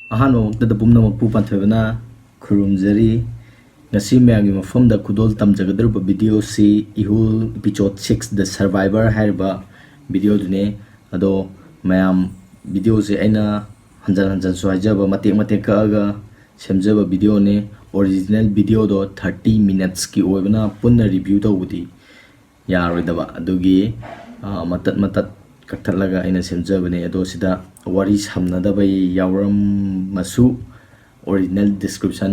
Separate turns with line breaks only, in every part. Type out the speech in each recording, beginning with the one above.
ꯑꯍꯥꯟꯕꯃꯛꯇꯗ ꯄꯨꯝꯅꯃꯛꯄꯨ ꯄꯥꯟꯊꯣꯏꯕꯅ ꯈꯨꯔꯨꯝꯖꯔꯤ ngasi ꯃꯌꯥꯝꯒꯤ ꯃꯐꯝꯗ ꯈꯨꯗꯣꯜ ꯇꯝꯖꯒꯗꯧꯔꯤꯕ ꯚꯤꯗꯤꯑꯣꯁꯤ Ehool episode 6 The Survivor ꯍꯥꯏꯔꯤꯕ ꯚꯤꯗꯤꯑꯣꯗꯨꯅꯤ ꯑꯗꯣ ꯃꯌꯥꯝ ꯚꯤꯗꯤꯑꯣꯁꯦ ꯑꯩꯅ ꯍꯟꯖꯟ ꯍꯟꯖꯟꯁꯨ ꯍꯥꯏꯖꯕ ꯃꯇꯦꯛ ꯃꯇꯦꯛ ꯀꯛꯑꯒ ꯁꯦꯝꯖꯕ ꯚꯤꯗꯤꯑꯣꯅꯤ ꯑꯣꯔꯤꯖꯤꯅꯦꯜ ꯚꯤꯗꯤꯑꯣꯗꯣ 30 minutesꯀꯤ ꯑꯣꯏꯕꯅ ꯄꯨꯟꯅ ꯔꯤꯚ꯭ꯌꯨ ꯇꯧꯕꯗꯤ ꯌꯥꯔꯣꯏꯗꯕ ꯑꯗꯨꯒꯤ ꯃꯇꯠ ꯃꯇꯠ ꯀꯛꯊꯠꯂꯒ ꯑꯩꯅ ꯁꯦꯝꯖꯕꯅꯦ ꯑꯗꯣ ꯁꯤꯗ ꯋꯥꯔꯤ ꯁꯝꯅꯗꯕ ꯌꯥꯎꯔꯝꯃꯁꯨ original description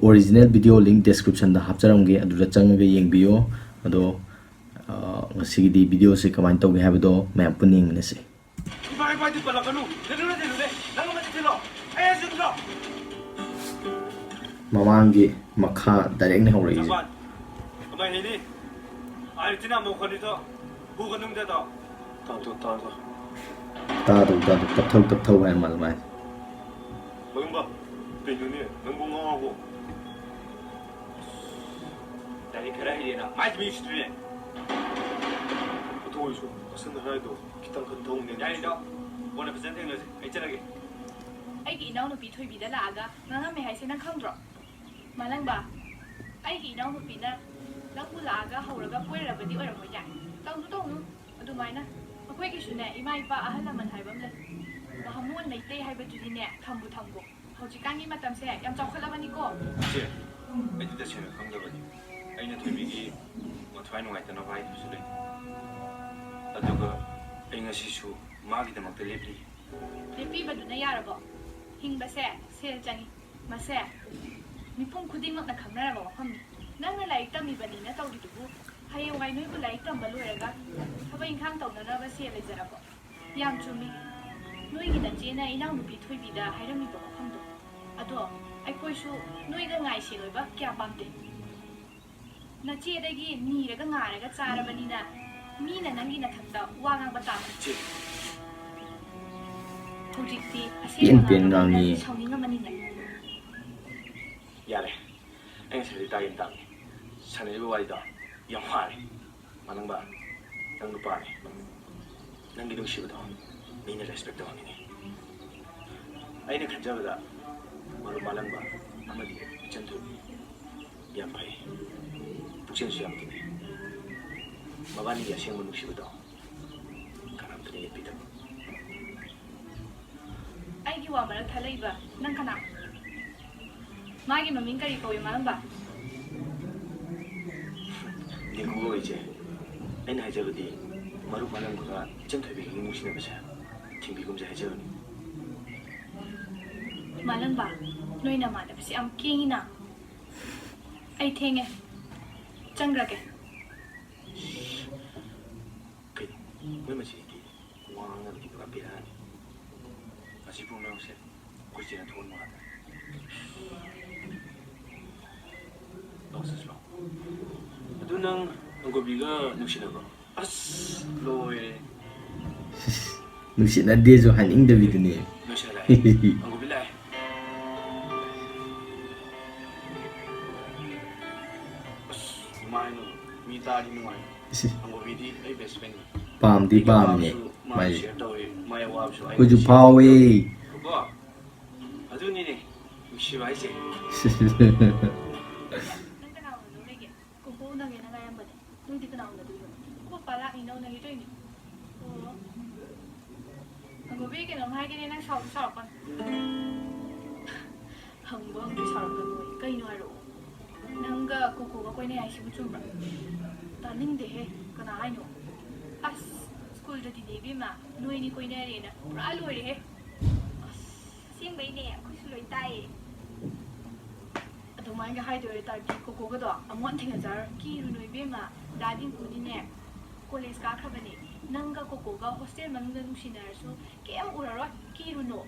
original video link description da hapcharamge aduda changaga yengbiyo ado ngasigidi video se kamain tawge habado mayam puning nese bai bai di palakanu delule nang ma tilo ay jidlo mamangi makha direct ne hore iji amai hini ai tina mo khani to bu ganung da to ta do tap thau hai mal mai bangba penyuni nang bongo dari kera hilena mais mi istri to isu asan raido kitang khantong ne dai do bona presenting le ai charage ai gi naw no pi thui bi da la ga nang me hai se nang khang dro malang ba ai gi naw no pi na lang bu la ga hau ra ga poi ra ba di oi ra mo ja tong nu adu mai na akoi ki su ne imai pa ahal la man hai bam le ba hamun nei te hai ba tu di ne thambu hauji kan gi matam se yam chaw khala bani ko je ai di da se khang da bani aina thibigi mo thwai no ngaita no vai su le aduga ainga sisu magi da makta lepi ba duna yarabo hingba se sel chani ma se mipum khuding mak na khamna ra ba kham nang na lai tami bani na taw di du haye wai noi bu lai tam ba loira ga thabai khang taw na ba se le jarabo yam chumi noi gi da je na ina nu pi thui bi da hairam mi ba kham do ado ai koi su noi ga ngai se loi ba kya pam de na che da gi ni ra ga nga ra ga cha ra bani na mi na nang gi na thakta wa ngang ba ta che hojikti ase pin ngang ni sauni nga mani na yare ai se ta yin ta sane ba wai da yam ha re manang ba nang du pa re nang gi du shi ba da mi na respect da ni ai na khan ja ba da maru malang ba amadi chantu yam pai puchen su yam ti mabani ya sing manu shi ba da kanam tri ye pita ai gi wa mara thalai ba nang kana magi mamin kari ko malang ba ni ko oi je ai na ja ba di maru malang ga chantu bi ngi mushi na ba sa timbi gum ja ja ni malang ba noi na ma da si am king na ai thenge changra ke kai moi ma chi ki wa nga di ka pi ha asi pu na se ko chi na thon ma da Losses lo adu nang ngo bi ga nushi na ba as loi nushi na de jo han ing da bi ni nushi la ngo bi la Pam di pam ni mai kuju pawe adu ni ni shi bai se ko ko na ge na ga yam ba nu di kana na du ko pa la ni no na ge ni ko bi ge na mai ge ni na sao sao pa hang bo di sao pa noi kai no ro nanga ko ga koi ne ai si bu chu ba ta ning de he kana ai no as school da di de bi ma noi ni koi na re na ra lo re he sing bai ne ko su loi tai adu mai ga hai de ta ki ko ga do amon thing jar ki ru noi bi ma da din ku ni ne college ka kha ba ni nanga ko ga hostel man ga nu si na su ke am ura ro ki ru no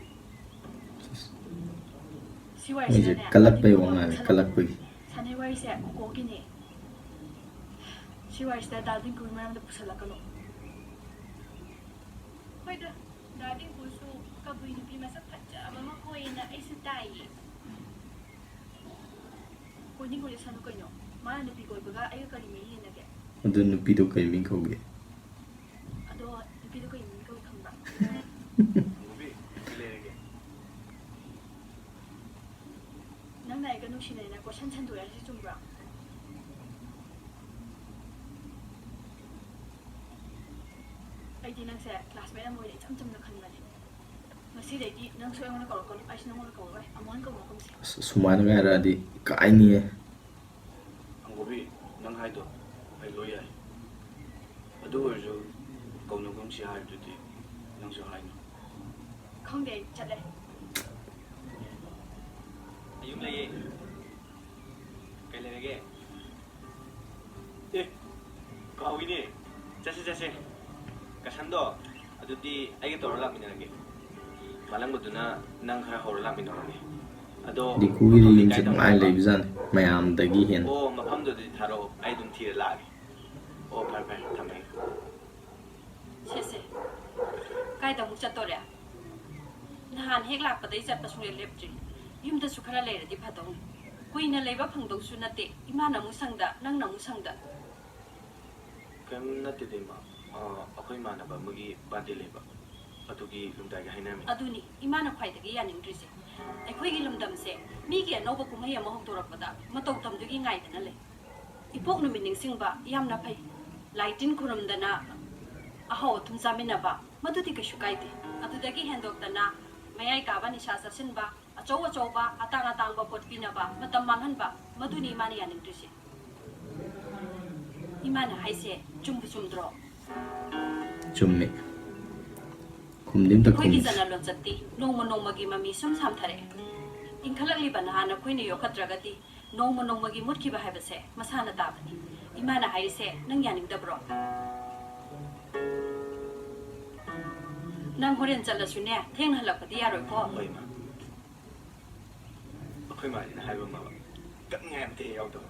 si wai si ne
kalak pai wanga kalak pai
sane wai se ko ki ne si wai sta da din ku ma da pusala ka no hoi da din ku su ka bui ni pi ma sa phacha ba ma ko ina ai su tai ko ni ko le sanu ko no ma ni pi ko ga ai ka ni mi na ke
adu nupi do kai min khoge
ado ni pi do ko ni ko kham ba ꯅꯨꯡꯁꯤꯅꯩꯅ ꯀꯣꯏꯁꯟ ꯁꯟꯗꯣꯛꯑꯦ ꯆꯨꯝꯕ꯭ꯔꯣ ꯑꯩꯗꯤ ꯅꯪꯁꯦ classmate ꯑꯃ ꯑꯣꯏꯅ ꯏꯆꯝ ꯆꯝꯅ ꯈꯟꯕꯅꯦ ꯉꯁꯤꯗꯩꯗꯤ ꯅꯪꯁꯨ ꯑꯩꯉꯣꯟꯗ ꯀꯧꯔꯛꯀꯅꯨ ꯑꯩꯁꯨ ꯅꯪꯉꯣꯟꯗ ꯀꯧꯔꯣꯏ ꯑꯃꯨꯛ ꯀꯧꯔꯛꯀꯨꯝꯁꯦ
ꯁꯨꯃꯥꯏꯅ ꯍꯥꯏꯔꯛꯑꯗꯤ ꯀꯥꯏꯅꯤꯌꯦ
ꯑꯪꯒꯣꯕꯤ ꯅꯪ ꯍꯥꯏꯗꯣ ꯑꯩ ꯂꯣꯏ ꯌꯥꯏ ꯑꯗꯨ ꯑꯣꯏꯔꯁꯨ ꯀꯧꯅꯒꯨꯝꯁꯤ ꯍꯥꯏꯕꯗꯨꯗꯤ ꯅꯪꯁꯨ ꯍꯥꯏꯅꯨ
ꯈꯪꯗꯦ ꯑꯩ ꯆꯠꯂꯦ
ꯑꯌꯨꯛ ꯂꯩꯌꯦ ꯀꯩ ꯂꯩꯔꯒꯦ ꯑꯦ ꯀꯥꯎꯏꯅꯦ ꯆꯠꯁꯦ ꯀꯁꯟꯗꯣ ꯑꯗꯨꯗꯤ ꯑꯩꯒ ꯇꯧꯔ ꯂꯥꯛꯃꯤꯟꯅꯔꯒꯦ ꯃꯥꯂꯪꯕꯗꯨꯅ ꯅꯪ ꯈꯔ ꯍꯧꯔ ꯂꯥꯛꯃꯤꯟꯅꯔꯒꯦ ꯑꯗꯣ
ꯗꯤꯀꯨꯒꯤꯗꯤ ꯌꯨꯝꯁꯦ ꯅꯨꯡꯉꯥꯏꯅ ꯂꯩꯕꯖꯥꯠꯅꯤ ꯃꯌꯥꯝꯗꯒꯤ ꯍꯦꯟꯅ
ꯑꯣ ꯃꯐꯝꯗꯨꯗꯤ ꯊꯥꯔꯛꯑꯣ ꯑꯩ ꯑꯗꯨꯝ ꯊꯤꯔ ꯂꯥꯛꯑꯒꯦ ꯑꯣ ꯐꯔꯦ ꯊꯝꯃꯦ
ꯁꯦꯁꯦ ꯀꯥꯏꯗ ꯑꯃꯨꯛ ꯆꯠꯇꯣꯔꯦ ꯅꯍꯥꯟ ꯍꯦꯛ ꯂꯥꯛꯄꯗꯩ ꯆꯠꯄ ꯁꯨꯡꯂꯦꯞ ꯂꯦꯞꯇ꯭ꯔꯤ ꯌꯨꯝꯗꯁꯨ ꯈꯔ ꯂꯩꯔꯗꯤ ꯐꯗꯧꯅꯤ ꯀꯨꯏꯅ ꯂꯩꯕ ꯐꯪꯗꯧꯁꯨ ꯅꯠꯇꯦ 이마나 ꯑꯃꯨꯛ ꯁꯪꯗ ꯅꯪꯅ ꯑꯃꯨꯛ ꯁꯪꯗ
ꯀꯩꯝ ꯅꯠꯇꯦꯗ ꯏꯃꯥ ꯑꯩꯈꯣꯏ ꯏꯃꯥꯟꯅꯕ ꯑꯃꯒꯤ ꯕꯥꯔꯗꯦ ꯂꯩꯕ ꯑꯗꯨꯒꯤ ꯂꯨꯝꯗꯥꯏꯒ ꯍꯥꯏꯅꯔꯝꯃꯤ
ꯑꯗꯨꯅꯤ 이마나 ꯈ꯭ꯋꯥꯏꯗꯒꯤ ꯌꯥꯅꯤꯡꯗ꯭ꯔꯤꯁꯦ ꯑꯩꯈꯣꯏꯒꯤ ꯂꯝꯗꯝꯁꯦ ꯃꯤꯒꯤ ꯑꯅꯧꯕ ꯀꯨꯝꯍꯩ ꯑꯃ ꯍꯧꯗꯣꯔꯛꯄꯗ ꯃꯇꯧ ꯇꯝꯗꯨꯒꯤ ꯉꯥꯏꯗꯅ ꯂꯩ ꯏꯄꯣꯛ ꯅꯨꯃꯤꯠ ꯅꯤꯡꯁꯤꯡꯕ ꯌꯥꯝꯅ ꯐꯩ ꯂꯥꯏ ꯇꯤꯟ ꯈꯨꯔꯨꯝꯗꯅ ꯑꯍꯥꯎ ꯑꯊꯨꯝ ꯆꯥꯃꯤꯟꯅꯕ ꯃꯗꯨꯗꯤ ꯀꯩꯁꯨ ꯀꯥꯏꯗꯦ ꯑꯗꯨꯗꯒꯤ ꯍꯦꯟꯗꯣꯛꯇꯅ ꯃꯌꯥꯏ ꯀꯥꯕ ꯅꯤꯁꯥ ꯆꯠꯁꯤꯟꯕ ꯑꯆꯧꯕ ꯑꯇꯥꯡꯕ ꯄꯣꯠ ꯄꯤꯅꯕ ꯃꯇꯝ ꯃꯥꯡꯍꯟꯕ ꯃꯗꯨꯅꯤ 이마ꯅ ꯌꯥꯅꯤꯡꯗ꯭ꯔꯤꯁꯦ 이마ꯅ ꯍꯥꯏꯁꯦ ꯆꯨꯝꯗ꯭ꯔꯣ
ꯆꯨꯝꯃꯤ ꯈꯨꯝꯗꯤ ꯑꯝꯇ
ꯑꯩꯈꯣꯏꯒꯤ
ꯈꯨꯝꯗꯦ
ꯆꯠꯅ ꯂꯣꯟꯆꯠꯇꯤ ꯅꯣꯡꯃꯒꯤ ꯃꯃꯤ ꯁꯨꯝ ꯁꯥꯝꯊꯔꯛꯑꯦ ꯏꯟꯈꯠꯂꯛꯂꯤꯕ ꯅꯍꯥꯟ ꯑꯩꯈꯣꯏꯅ ꯌꯣꯛꯈꯠꯇ꯭ꯔꯒꯗꯤ ꯅꯣꯡꯃꯒꯤ ꯃꯨꯠꯈꯤꯕ ꯍꯥꯏꯕꯁꯦ ꯃꯁꯥꯅ ꯇꯥꯕꯅꯤ 이마ꯅ ꯍꯥꯏꯔꯤꯁꯦ ꯅꯪ ꯌꯥꯅꯤꯡꯗꯕ꯭ꯔꯣ ꯅꯪ ꯍꯣꯔꯦꯟ ꯆꯠꯂꯁꯨꯅꯦ ꯊꯦꯡꯅ ꯍꯜꯂꯛꯄꯗꯤ ꯌꯥꯔꯣꯏꯀꯣ
ꯍꯣꯏ ꯏꯃꯥ ꯑꯩꯈꯣꯏ ꯃꯥꯁꯤꯅ ꯍꯥꯏꯕ ꯑꯃ ꯀꯛꯅꯤꯡꯉꯥꯏ ꯑꯝꯇ ꯍꯦꯛ ꯌꯥꯎꯗꯕ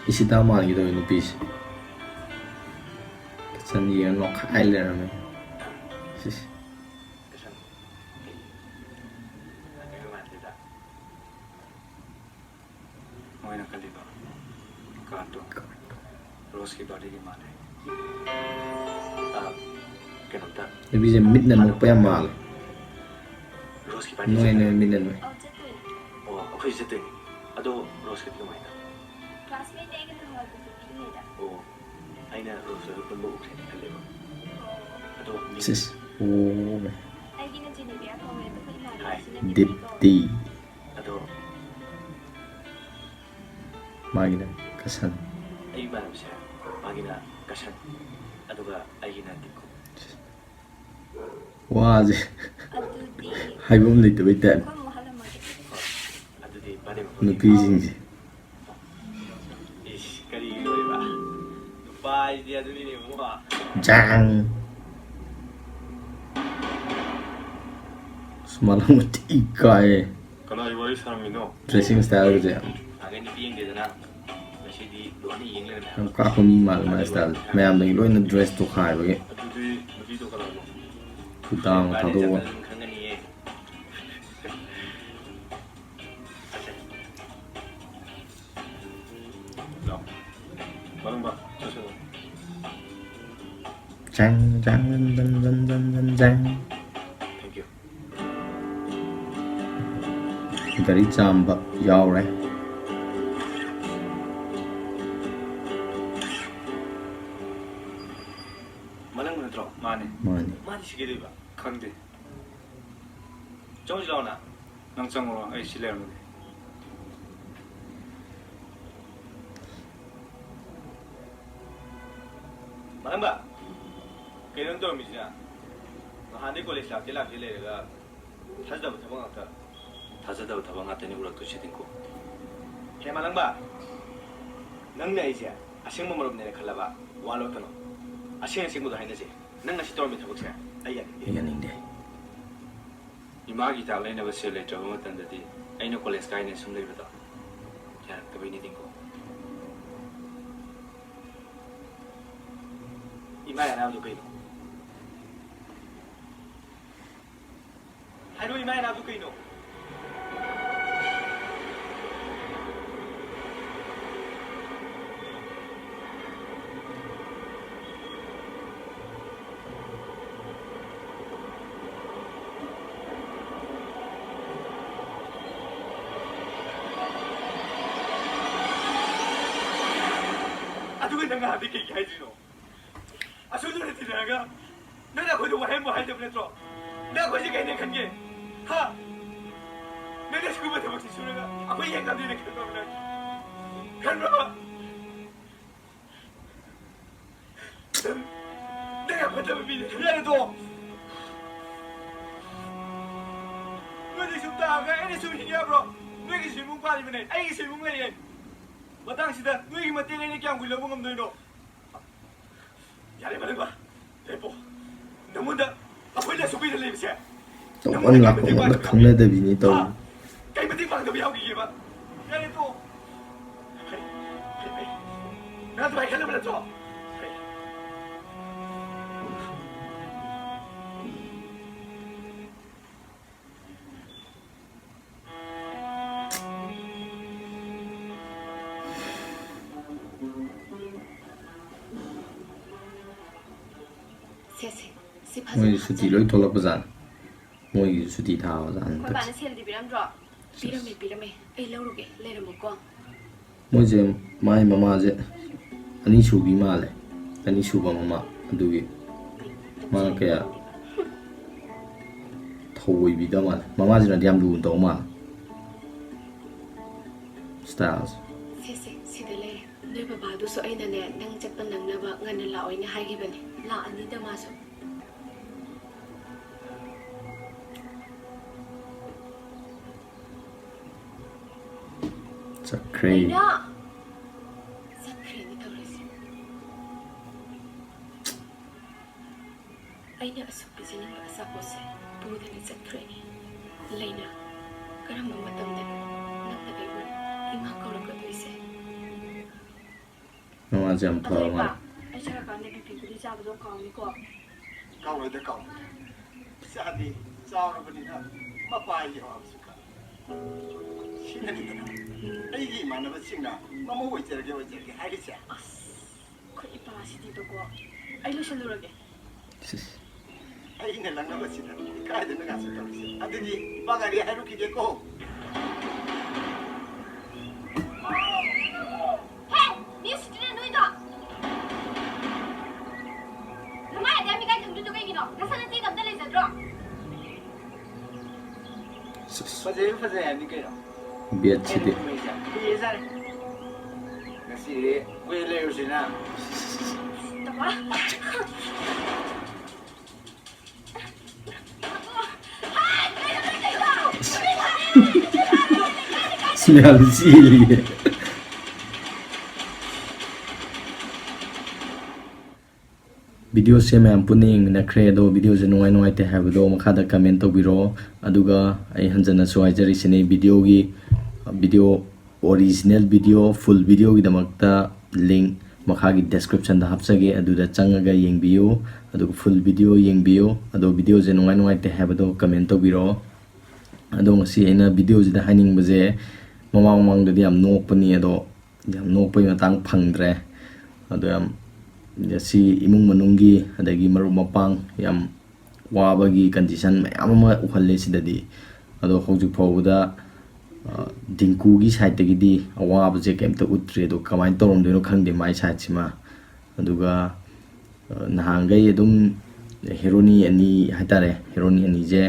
이시다 마기도 누피시 ꯆꯟ ꯌꯦꯡ ꯅꯣꯛꯈꯥꯏ ꯂꯩꯔꯝꯃꯦ
ꯀꯁꯟ ꯑꯩꯒ ꯃꯥꯟꯗꯦꯗ ꯃꯣꯏꯅ ꯈꯜꯂꯤꯕ ꯀꯥꯔꯠꯇꯣ ꯔꯣꯁꯀꯤ ꯕꯥꯔꯗꯦꯒꯤ ꯃꯥꯜꯂꯦ ꯀꯩꯅꯣꯝꯇ
ꯅꯨꯄꯤꯁꯦ ꯃꯤꯠꯅ ꯅꯣꯛꯄ ꯌꯥꯝ ꯃꯥꯜꯂꯦ
ꯔꯣꯁꯀꯤ ꯕꯥꯔꯗꯦ
ꯅꯣꯏ
ꯆꯠꯇꯣꯏꯔꯣ
ꯃꯤꯠꯅ ꯅꯣꯏ
ꯑꯣ ꯑꯩꯈꯣꯏ ꯆꯠꯇꯣꯏꯅꯤ ꯑꯗꯣ ꯔꯣꯁꯀꯤꯗꯤ ꯀꯃꯥꯏꯅ
ꯀ꯭ꯂꯥꯁꯃꯦꯠꯅꯦ ꯑꯩꯒ ꯅꯍꯥꯟꯋꯥꯏ ꯄꯤꯛꯏꯉꯩꯗ
ꯑꯣ ꯑꯩꯅ ꯔꯣꯁꯀ ꯄꯨꯟꯕ ꯎꯈ꯭ꯔꯦꯅ ꯈꯜꯂꯦꯕ ꯑꯗꯣ ꯃꯤꯡ
ꯁꯤꯁ ꯑꯣ
ꯑꯩꯒꯤꯅ ꯖꯦꯅꯤꯕꯤꯌꯥ ꯀꯧꯋꯦ ꯑꯗꯨꯒ
ꯍꯥꯏ
ꯏꯃꯥꯟꯅꯕꯤꯁꯤꯅ ꯗꯤꯞꯇꯤ ꯀꯧꯋꯦ
ꯗꯤꯞꯇꯤ
ꯑꯗꯣ
ꯃꯥꯒꯤꯅ ꯀꯁꯟ
ꯑꯩ ꯏꯃꯥꯟꯅꯕꯁꯦ ꯃꯥꯒꯤꯅ ꯀꯁꯟ ꯑꯗꯨꯒ ꯑꯩꯒꯤꯅ ꯗꯤꯀꯨ
ꯋꯥꯁꯦ
ꯑꯗꯨꯗꯤ
ꯍꯥꯏꯐꯝ ꯂꯩꯇꯕꯩ ꯇꯥꯏꯞ
ꯑꯩꯈꯣꯏ ꯑꯃꯨꯛ ꯍꯜꯂꯝꯃꯒꯦ
ꯑꯗꯨꯗꯤ ꯕꯥꯔꯗꯦ ꯃꯐꯝ
ꯅꯨꯄꯤꯁꯤꯡꯁꯦ
ꯏꯁ ꯀꯔꯤꯒꯤ ꯂꯣꯏꯕ ꯅꯨꯄꯥ ꯍꯥꯏꯁꯤꯗꯤ ꯑꯗꯨꯅꯤꯅꯦ ꯑꯃꯨꯛ
ꯖꯥꯡ ꯁꯨꯃꯥꯏꯅ ꯊꯤ ꯀꯥꯏꯌꯦ
ꯀꯅꯥꯒꯤ ꯋꯥꯔꯤ ꯁꯥꯔꯝꯃꯤꯅꯣ
ꯗ꯭ꯔꯦꯁꯤꯡ ꯁ꯭ꯇꯥꯏꯜꯒꯁꯦ
ꯅꯍꯥꯟꯒꯩ ꯅꯨꯄꯤ ꯌꯦꯡꯗꯦꯗꯅ ꯉꯁꯤꯗꯤ ꯂꯣꯟꯅ ꯌꯦꯡ ꯂꯩꯔꯝꯃꯦ
ꯌꯥꯝ
ꯍꯥꯏꯕ
ꯀꯥꯛꯄ ꯃꯤ ꯃꯥꯜꯂꯦ ꯃꯥꯏ ꯁ꯭ꯇꯥꯏꯜꯁꯦ ꯃꯌꯥꯝꯗꯒꯤ ꯂꯣꯏꯅ ꯗ꯭ꯔꯦꯁ ꯇꯣꯈꯥꯏꯕꯒꯤ
ꯑꯗꯨꯗꯤ ꯅꯨꯄꯤꯗꯣ ꯀꯅꯥꯅꯣ
ꯈꯨꯗꯥꯡꯒ
ꯕꯥꯔꯗꯦ
ꯊꯥꯗꯣꯛꯑꯒ
ꯆꯠꯄꯗ ꯑꯗꯨꯝ ꯈꯪꯒꯅꯤꯌꯦ ꯂꯥꯛꯑꯣ ꯃꯔꯝꯕ ꯆꯠꯁꯦ
ꯖꯥꯡ ꯖꯥꯡ ꯖꯟ ꯖꯟ ꯖꯟ ꯖꯟ ꯖꯥꯡ
ꯊꯦꯡꯛ ꯌꯨ
ꯒꯥꯔꯤ ꯆꯥꯝꯕ ꯌꯥꯎꯔꯦ
ꯃꯅꯪ ꯅꯠꯇ꯭ꯔꯣ ꯃꯥꯅꯦ
ꯃꯥꯅꯤ
ꯃꯥꯗꯤ ꯁꯤꯒꯗꯣꯏꯕ ꯈꯪꯗꯦ ꯆꯪꯁꯤ ꯂꯥꯛꯑꯣꯅ ꯅꯪ ꯆꯪꯉꯨꯔꯣ ꯑꯩ ꯁꯤ ꯂꯩꯔꯝꯃꯒꯦ ꯃꯅꯪꯕ ꯀꯩꯅꯣ ꯇꯧꯔꯝꯃꯤꯁꯤꯅ ꯅꯍꯥꯟꯗꯩ ꯀꯣꯂꯦꯖ ꯂꯥꯛꯇꯦ ꯂꯩꯔꯒ ꯊꯥꯖꯗꯕ ꯊꯕꯛ ꯉꯥꯛꯇꯅꯤ ꯎꯔꯛꯇꯣꯏꯁꯤ ꯇꯤꯡꯀꯨ ꯍꯦ ꯃꯅꯪꯕ ꯅꯪꯅ ꯑꯩꯁꯦ ꯑꯁꯦꯡꯕ ꯃꯔꯨꯞꯅꯦꯅ ꯈꯜꯂꯕ ꯋꯥ ꯂꯣꯠꯀꯅꯣ ꯑꯁꯦꯡꯕꯗꯣ ꯍꯥꯏꯅꯁꯦ ꯅꯪ ꯉꯁꯤ ꯇꯧꯔꯝꯃꯤ ꯊꯕꯛꯁꯦ ꯑꯩ
ꯌꯥꯅꯤꯡꯗꯦ
ꯏꯃꯥꯒꯤ ꯍꯤꯗꯥꯛ ꯂꯩꯅꯕ ꯁꯦꯜ ꯂꯩꯇ꯭ꯔꯕ ꯃꯇꯝꯗꯗꯤ ꯑꯩꯅ ꯀꯣꯂꯦꯖ ꯀꯥꯏꯅ ꯁꯨꯝ ꯂꯩꯕꯗꯣ ꯌꯥꯔꯛꯇꯕꯩꯅꯤ ꯇꯤꯡꯀꯨ 이마 나도 그이노 하루 이마에 나도 그이노 nanga hadi ke kai jino asu do ti naga nana ko do wahem wahem de netro na ko ji kai ne khan ge ha nana sku ba de bak si naga apai yang kam de ne khan ba khan ba 내가 받아본 미래 그래도 너희 좀 다가 애니 좀 힘이야 브로 너희 실무 빠지면 애기 실무 내리 마땅시다 너희 맞대 애니 그냥 굴려 먹으면 너희도 야래 말해 봐 대포 너무다 아플래 소비를 내비세
Tổng lạc của nó không lên được vì như tôi
cái mà tiếng bằng đâu gì mà ya래 또 나도 많이 갈려 버렸죠
Moi suti lối thô lộc bazan moi suti thao bazan
Khoi bạn xem thì bị làm rõ. Bị làm mày. Ai lâu rồi kì, lên được một con.
moi je mai mama je ani subi ma le ani suba mama adugi ma kaya thoi bi da ma mama je na diam du to ma styles
Sẽ để lên. Nơi bà bà tôi sợ anh nè đang chấp bên nằng nè bà ngân là lão anh hai cái bên là anh đi đâu mà sợ.
Sakray
đó. Sakray đi đâu rồi? Anh đã sụp bị gì mà sao có sẽ bù đắp đi Sakray lấy nè cái nào mà tâm đấy nằm tại đây luôn im hăng câu là cái gì sẽ
mama jam pha ma
anh chắc là cái này bị đi ra vào trong con đi qua
câu rồi tới câu xa đi sao nó đi đó mà phải gì họ sự cả xin anh đi đâu ai gì mà nó xin nào mà mua cái hai cái xe
khởi bà xin đi đâu qua anh lúc xin rồi kì
ai này là nó xin cái gì nó ngã sự cả anh đi ba cái đi hai lúc kia cô
Hey,你是真的弄的？他妈的，你该听就给你了，那现在自己怎么来着？
发财你给了。
biat chidi
Nasi kue leo sih na.
Apa?
smell chili video se मैं पुनिंग मिना क्रे दो video से नोय नोय ते have दो मखा दा comment तो बिरो अदुगा आई हंजना सोय जरी सिने video gi video original video full video gi damakta link मखा gi description दा hapsage अदुदा changaga yengbiyo अदुगा full video yengbiyo अदो video से नोय नोय ते have दो comment तो बिरो अदो ngasi ina video ji da haning baje mamang mang da yam nok pani ado yam nok pai matang phangdre ado yam si imung manunggi adagi maru mapang yam wabagi condition mayam ma ukhalle sidadi ado hojik phawda dingku gi side tagi di awab je kemta utre do kamai torom dino khangde mai side sima aduga nahangai adum heroni ani hatare heroni ani je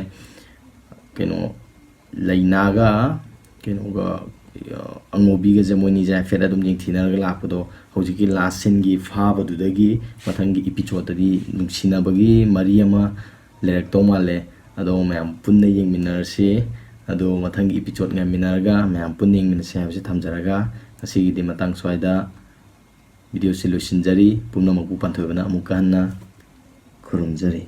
keno lainaga keno ga angobi ga jamoni ja fera dum jing thina ga lakdo hojiki last scene gi fa ba du dagi mathangi episode tadi nungsina bagi mariama lerek to male ado mayam punna yeng minarse ado mathangi episode nga minarga mayam punning minase habse thamjaraga asigi di matang swaida video solution jari pumna maku panthoibana amukanna khurumjari